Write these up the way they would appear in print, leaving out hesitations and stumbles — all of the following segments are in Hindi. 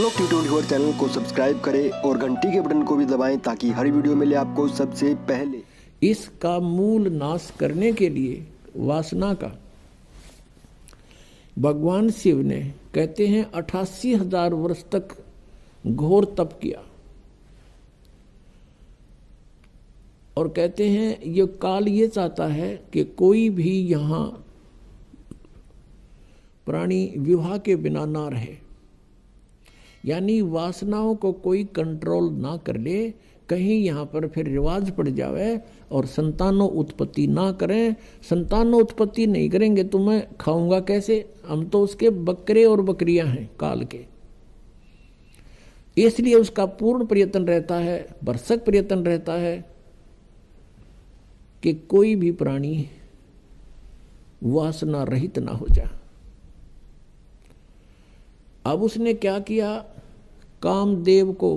सतलोक T24 चैनल को सब्सक्राइब करें और घंटी के बटन को भी दबाएं ताकि हर वीडियो मिले आपको सबसे पहले। इसका मूल नाश करने के लिए वासना का भगवान शिव ने कहते हैं 88,000 वर्ष तक घोर तप किया और कहते हैं ये काल ये चाहता है कि कोई भी यहाँ प्राणी विवाह के बिना ना रहे, यानी वासनाओं को कोई कंट्रोल ना कर ले, कहीं यहाँ पर फिर रिवाज पड़ जावे और संतानों उत्पत्ति ना करें। संतानों उत्पत्ति नहीं करेंगे तो मैं खाऊंगा कैसे? हम तो उसके बकरे और बकरियां हैं काल के। इसलिए उसका पूर्ण प्रयत्न रहता है, भरसक प्रयत्न रहता है कि कोई भी प्राणी वासना रहित ना हो जाए। अब उसने क्या किया, कामदेव को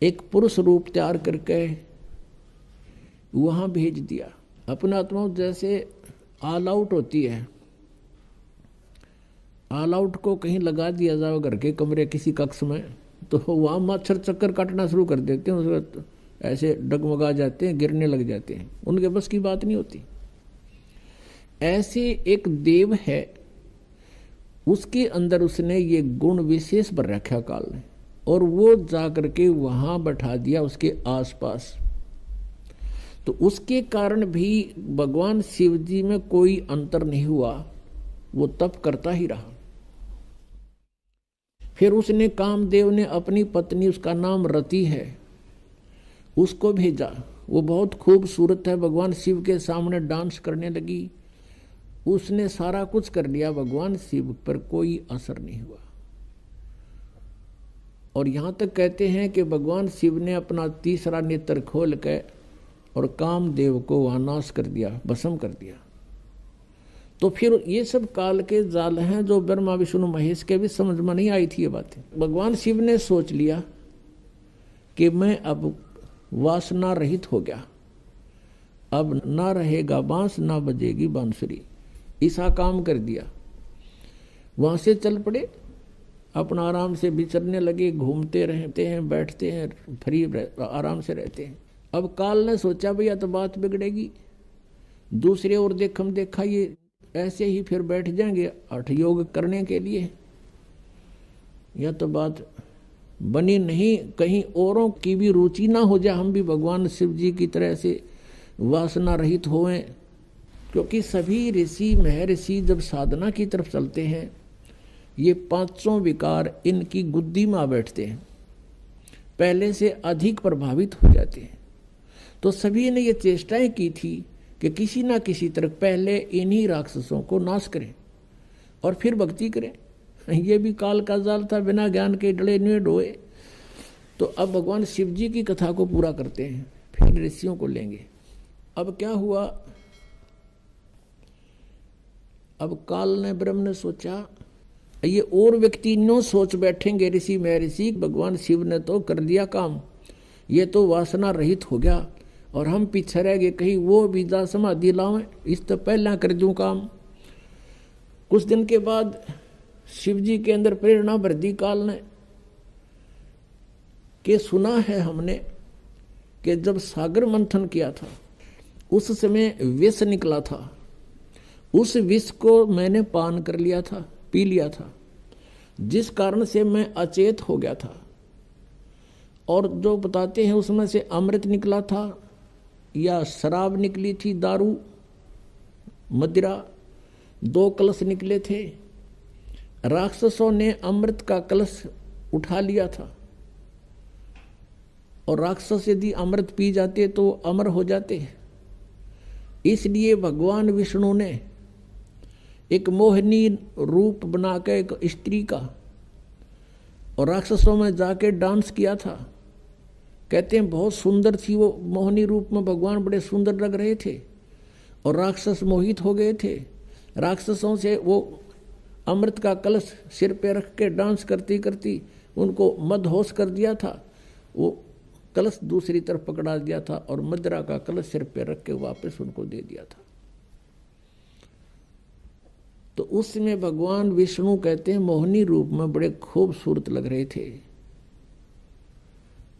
एक पुरुष रूप तैयार करके वहां भेज दिया। अपना आत्मा जैसे ऑल आउट होती है, ऑल आउट को कहीं लगा दिया जाओ घर के कमरे किसी कक्ष में, तो वहां मच्छर चक्कर काटना शुरू कर देते हैं, उसके ऐसे डगमगा जाते हैं, गिरने लग जाते हैं, उनके बस की बात नहीं होती। ऐसे एक देव है, उसके अंदर उसने ये गुण विशेष भर रखा काल ने, और वो जाकर के वहां बैठा दिया उसके आसपास। तो उसके कारण भी भगवान शिव जी में कोई अंतर नहीं हुआ, वो तप करता ही रहा। फिर उसने कामदेव ने अपनी पत्नी, उसका नाम रति है, उसको भेजा। वो बहुत खूबसूरत है, भगवान शिव के सामने डांस करने लगी। उसने सारा कुछ कर लिया, भगवान शिव पर कोई असर नहीं हुआ। और यहां तक कहते हैं कि भगवान शिव ने अपना तीसरा नेत्र खोल के और कामदेव को वहां नाश कर दिया, भस्म कर दिया। तो फिर ये सब काल के जाल हैं जो ब्रह्मा विष्णु महेश के भी समझ में नहीं आई थी ये बातें। भगवान शिव ने सोच लिया कि मैं अब वासना रहित हो गया, अब ना रहेगा बांस ना बजेगी बांसुरी, ऐसा काम कर दिया। वहां से चल पड़े, अपना आराम से विचरने लगे, घूमते रहते हैं, बैठते हैं, फ्री आराम से रहते हैं। अब काल ने सोचा भैया तो बात बिगड़ेगी, दूसरे और देखा ये ऐसे ही फिर बैठ जाएंगे हठ योग करने के लिए, यह तो बात बनी नहीं। कहीं औरों की भी रुचि ना हो जाए, हम भी भगवान शिव जी की तरह से वासना रहित होएं। क्योंकि सभी ऋषि महर्षि जब साधना की तरफ चलते हैं, ये पांचों विकार इनकी गुद्दी में आ बैठते हैं, पहले से अधिक प्रभावित हो जाते हैं। तो सभी ने ये चेष्टाएं की थी कि किसी ना किसी तरह पहले इन्हीं राक्षसों को नाश करें और फिर भक्ति करें। ये भी काल का जाल था, बिना ज्ञान के डले नहीं डोए। तो अब भगवान शिव जी की कथा को पूरा करते हैं, फिर ऋषियों को लेंगे। अब क्या हुआ, अब काल ने ब्रह्म ने सोचा, ये और व्यक्ति नो सोच बैठेंगे ऋषि महर्षि, भगवान शिव ने तो कर दिया काम, ये तो वासना रहित हो गया और हम पीछे रह गए, कहीं वो बीजा समाधि लावें, इस तो पहला कर दूं काम। कुछ दिन के बाद शिव जी के अंदर प्रेरणा भर दी काल ने कि सुना है हमने कि जब सागर मंथन किया था उस समय विष निकला था, उस विष को मैंने पान कर लिया था, पी लिया था, जिस कारण से मैं अचेत हो गया था। और जो बताते हैं उसमें से अमृत निकला था या शराब निकली थी, दारू मदिरा, 2 कलश निकले थे। राक्षसों ने अमृत का कलश उठा लिया था और राक्षस यदि अमृत पी जाते तो अमर हो जाते। इसलिए भगवान विष्णु ने एक मोहिनी रूप बनाकर एक स्त्री का और राक्षसों में जाके डांस किया था। कहते हैं बहुत सुंदर थी वो मोहिनी रूप में, भगवान बड़े सुंदर लग रहे थे और राक्षस मोहित हो गए थे। राक्षसों से वो अमृत का कलश सिर पे रख के डांस करती करती उनको मदहोश कर दिया था। वो कलश दूसरी तरफ पकड़ा दिया था और मदिरा का कलश सिर पे रख के वापस उनको दे दिया था। तो उसमें भगवान विष्णु कहते हैं मोहिनी रूप में बड़े खूबसूरत लग रहे थे।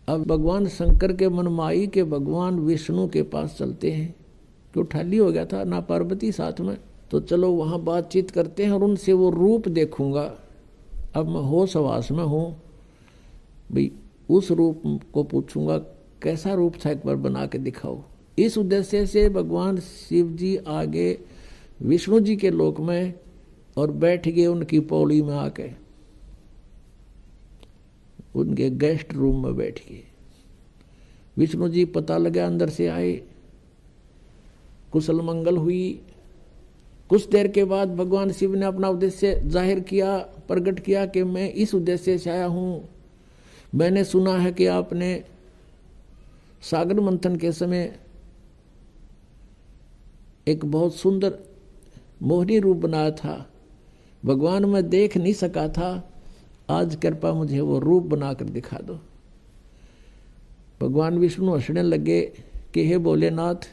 अब भगवान शंकर के मन में आई कि भगवान विष्णु के पास चलते हैं, क्यों ठाली हो गया था ना पार्वती साथ में, तो चलो वहां बातचीत करते हैं और उनसे वो रूप देखूंगा। अब मैं होश हवास में हूं भाई, उस रूप को पूछूंगा कैसा रूप था, एक बार बना के दिखाओ। इस उद्देश्य से भगवान शिव जी आगे विष्णु जी के लोक में और बैठ गए उनकी पौड़ी में आके, उनके गेस्ट रूम में बैठ गए। विष्णु जी पता लगा अंदर से आए, कुशल मंगल हुई। कुछ देर के बाद भगवान शिव ने अपना उद्देश्य जाहिर किया, प्रकट किया कि मैं इस उद्देश्य से आया हूं। मैंने सुना है कि आपने सागर मंथन के समय एक बहुत सुंदर मोहिनी रूप बनाया था। भगवान मैं देख नहीं सका था, आज कृपा मुझे वो रूप बनाकर दिखा दो। भगवान विष्णु हंसने लगे कि हे भोलेनाथ,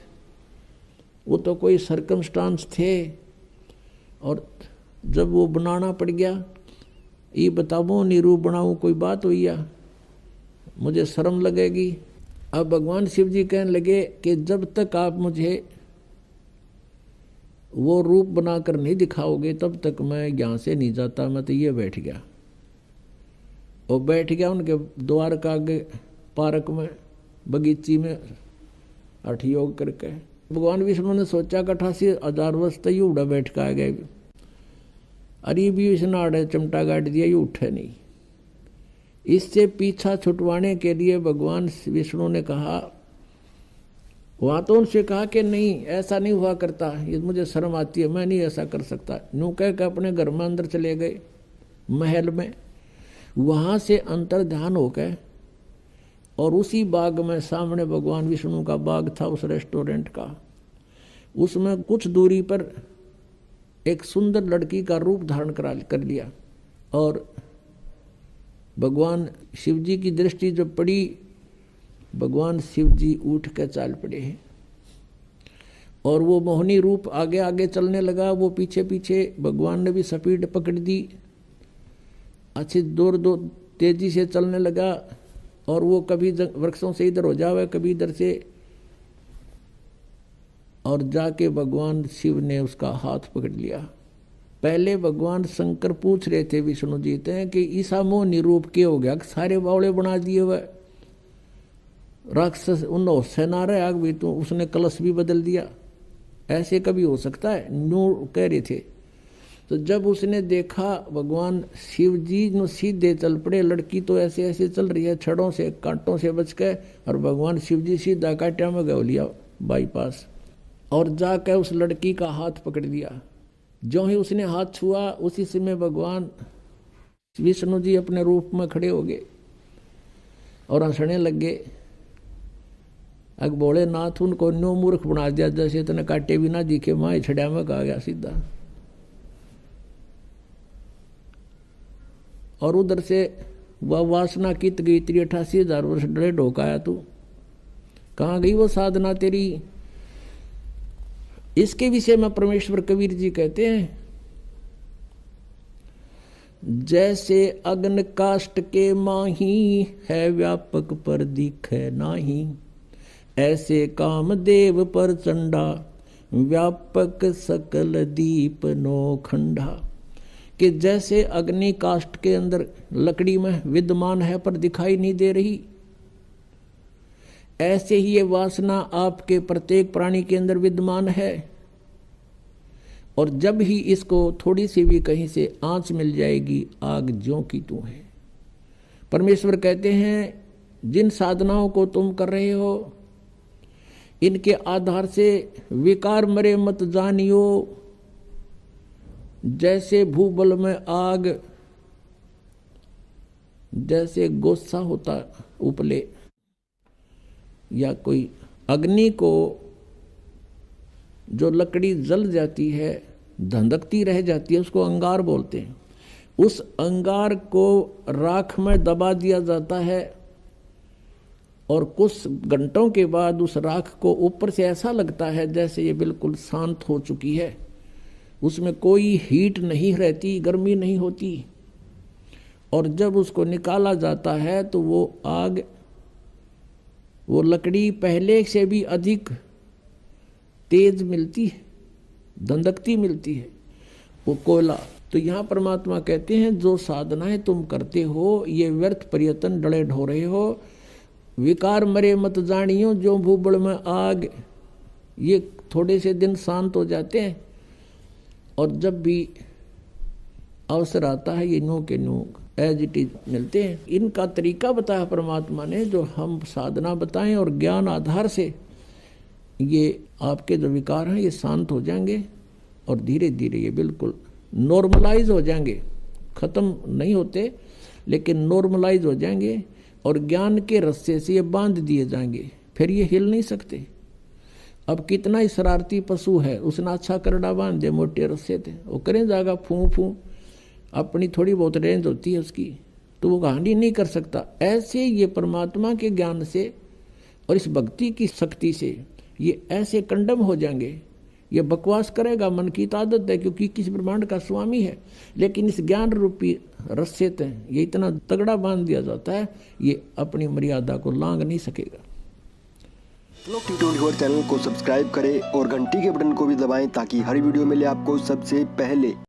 वो तो कोई सर्कमस्टांस थे और जब वो बनाना पड़ गया, ये बताओ नहीं रूप बनाऊं, कोई बात हुई या मुझे शर्म लगेगी। अब भगवान शिव जी कहने लगे कि जब तक आप मुझे वो रूप बनाकर नहीं दिखाओगे तब तक मैं यहाँ से नहीं जाता। मैं तो ये बैठ गया और बैठ गया उनके द्वार का आगे पार्क में, बगीची में हठ योग करके। भगवान विष्णु ने सोचा कि 88,000 वर्ष तक उड़ा बैठ के आ गए, अरे भी इसने आड़े चमटा गाड़ दिया, ये उठे नहीं। इससे पीछा छुटवाने के लिए भगवान विष्णु ने कहा, वहां तो उनसे कहा कि नहीं ऐसा नहीं हुआ करता, ये मुझे शर्म आती है, मैं नहीं ऐसा कर सकता। यूं कह के अपने घर में अंदर चले गए महल में। वहां से अंतर ध्यान हो गए और उसी बाग में, सामने भगवान विष्णु का बाग था उस रेस्टोरेंट का, उसमें कुछ दूरी पर एक सुंदर लड़की का रूप धारण कर लिया। और भगवान शिव जी की दृष्टि जब पड़ी, भगवान शिव जी उठ कर चाल पड़े हैं और वो मोहिनी रूप आगे आगे चलने लगा, वो पीछे पीछे। भगवान ने भी स्पीड पकड़ दी, अच्छी दूर तेजी से चलने लगा और वो कभी वृक्षों से इधर हो जावे, कभी इधर से, और जाके भगवान शिव ने उसका हाथ पकड़ लिया। पहले भगवान शंकर पूछ रहे थे विष्णु जी से कि ईसा मोहिनी रूप के हो गया, सारे बावड़े बना दिए हुए, राक्षस उन होश ना रहे आग भी, तो उसने कलश भी बदल दिया, ऐसे कभी हो सकता है, न्यू कह रहे थे। तो जब उसने देखा भगवान शिव जी नो सीधे चल पड़े, लड़की तो ऐसे ऐसे चल रही है छड़ों से कांटों से बच के, और भगवान शिव जी सीधा कांटा में गौ लिया बाईपास, और जाकर उस लड़की का हाथ पकड़ लिया। जो ही उसने हाथ छुआ उसी समय भगवान विष्णु जी अपने रूप में खड़े हो गए और हंसने लगे। अग भोलेनाथ उनको न्यू मूर्ख बना दिया, जैसे इतने काटे भी ना दिखे, माँ छड़िया में कहा गया सीधा। और उधर से वह वासना कित गई, 88,000 वर्ष डरे ढोकाया तू, कहाँ गई वो साधना तेरी। इसके विषय में परमेश्वर कबीर जी कहते हैं, जैसे अग्न काष्ठ के माही है व्यापक पर दिखे नाही, ऐसे कामदेव पर चंडा व्यापक सकल दीप नो खंडा। कि जैसे अग्नि काष्ठ के अंदर लकड़ी में विद्यमान है पर दिखाई नहीं दे रही, ऐसे ही ये वासना आपके प्रत्येक प्राणी के अंदर विद्यमान है, और जब ही इसको थोड़ी सी भी कहीं से आंच मिल जाएगी, आग ज्यों की त्यों है। परमेश्वर कहते हैं, जिन साधनाओं को तुम कर रहे हो इनके आधार से विकार मरे मत जानियो। जैसे भूबल में आग, जैसे गोस्सा होता उपले, या कोई अग्नि को जो लकड़ी जल जाती है धंधकती रह जाती है, उसको अंगार बोलते हैं। उस अंगार को राख में दबा दिया जाता है और कुछ घंटों के बाद उस राख को ऊपर से ऐसा लगता है जैसे ये बिल्कुल शांत हो चुकी है। उसमें कोई हीट नहीं रहती, गर्मी नहीं होती, और जब उसको निकाला जाता है तो वो आग, वो लकड़ी पहले से भी अधिक तेज मिलती है, धंधकती मिलती है, वो कोयला। तो यहाँ परमात्मा कहते हैं जो साधनाएं तुम करते हो ये व्यर्थ प्रयत्न डले ढो रहे हो, विकार मरे मत जानियो जो भूबड़ में आग। ये थोड़े से दिन शांत हो जाते हैं और जब भी अवसर आता है ये नो के नो एज इट इज मिलते हैं। इनका तरीका बताया परमात्मा ने, जो हम साधना बताएं और ज्ञान आधार से ये आपके जो विकार हैं ये शांत हो जाएंगे और धीरे धीरे ये बिल्कुल नॉर्मलाइज हो जाएंगे। खत्म नहीं होते लेकिन नॉर्मलाइज हो जाएंगे और ज्ञान के रस्से से ये बांध दिए जाएंगे, फिर ये हिल नहीं सकते। अब कितना ही शरारती पशु है, उसने अच्छा करड़ा बांध दे मोटे रस्से थे, वो करें जाएगा फूं फूं, अपनी थोड़ी बहुत रेंज होती है उसकी, तो वो हानि नहीं कर सकता। ऐसे ये परमात्मा के ज्ञान से और इस भक्ति की शक्ति से ये ऐसे कंडम हो जाएंगे। ये बकवास करेगा, मन की आदत है, क्योंकि किस ब्रह्मांड का स्वामी है, लेकिन इस ज्ञान रूपी रस्से से ये इतना तगड़ा बांध दिया जाता है, ये अपनी मर्यादा को लांघ नहीं सकेगा। लोग T24 चैनल को सब्सक्राइब करें और घंटी के बटन को भी दबाएं ताकि हर वीडियो मिले आपको सबसे पहले।